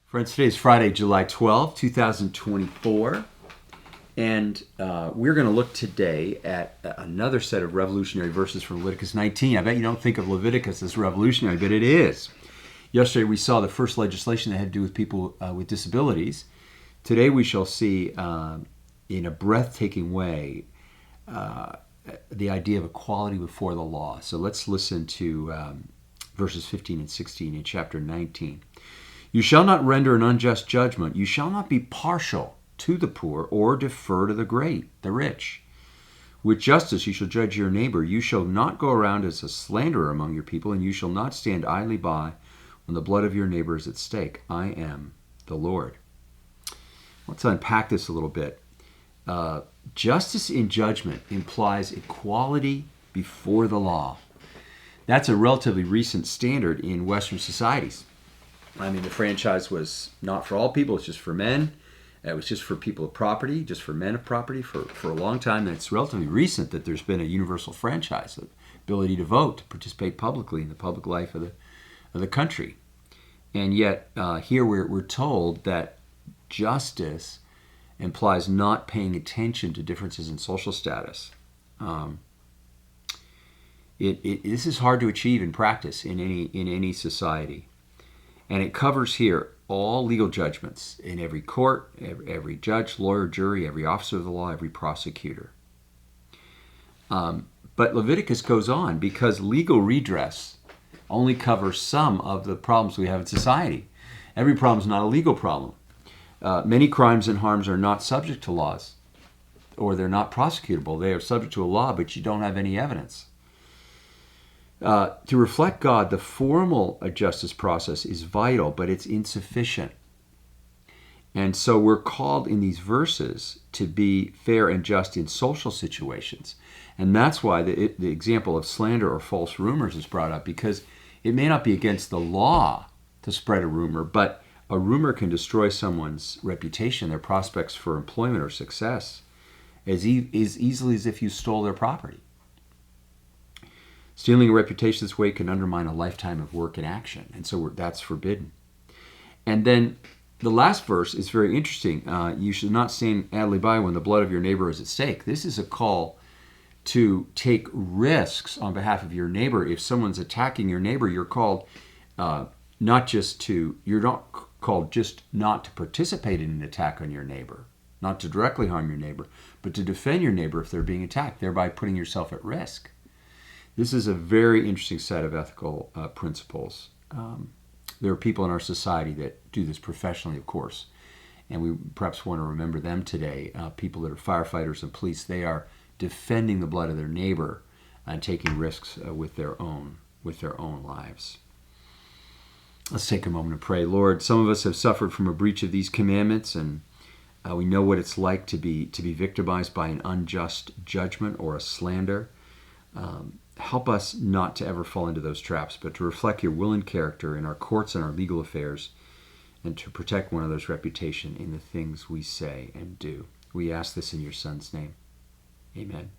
Friends, today is Friday, July 12, 2024, and we're going to look today at another set of revolutionary verses from Leviticus 19. I bet you don't think of Leviticus as revolutionary, but it is. Yesterday we saw the first legislation that had to do with people with disabilities. Today we shall see, in a breathtaking way, the idea of equality before the law. So let's listen to verses 15 and 16 in chapter 19. You shall not render an unjust judgment. You shall not be partial to the poor or defer to the great, the rich. With justice you shall judge your neighbor. You shall not go around as a slanderer among your people, and you shall not stand idly by when the blood of your neighbor is at stake. I am the Lord. Let's unpack this a little bit. Justice in judgment implies equality before the law. That's a relatively recent standard in Western societies. I mean, the franchise was not for all people, it's just for men. It was just for people of property, just for men of property for a long time. And it's relatively recent that there's been a universal franchise, the ability to vote, to participate publicly in the public life of the country. And yet, here we're told that justice implies not paying attention to differences in social status. This is hard to achieve in practice in any society. And it covers here all legal judgments in every court, every judge, lawyer, jury, every officer of the law, every prosecutor. But Leviticus goes on because legal redress only covers some of the problems we have in society. Every problem is not a legal problem. Many crimes and harms are not subject to laws, or they're not prosecutable. They are subject to a law, but you don't have any evidence. To reflect God, the formal justice process is vital, but it's insufficient. And so we're called in these verses to be fair and just in social situations. And that's why the example of slander or false rumors is brought up, because it may not be against the law to spread a rumor, but a rumor can destroy someone's reputation, their prospects for employment or success, as easily as if you stole their property. Stealing a reputation this way can undermine a lifetime of work and action, and so that's forbidden. And then the last verse is very interesting. You should not stand idly by when the blood of your neighbor is at stake. This is a call to take risks on behalf of your neighbor. If someone's attacking your neighbor, you're called you're not called just not to participate in an attack on your neighbor, not to directly harm your neighbor, but to defend your neighbor if they're being attacked, thereby putting yourself at risk. This is a very interesting set of ethical principles. There are people in our society that do this professionally, of course, and we perhaps want to remember them today. People that are firefighters and police, they are defending the blood of their neighbor and taking risks with their own lives. Let's take a moment to pray. Lord, some of us have suffered from a breach of these commandments, and we know what it's like to be victimized by an unjust judgment or a slander. Help us not to ever fall into those traps, but to reflect your will and character in our courts and our legal affairs, and to protect one another's reputation in the things we say and do. We ask this in your Son's name. Amen.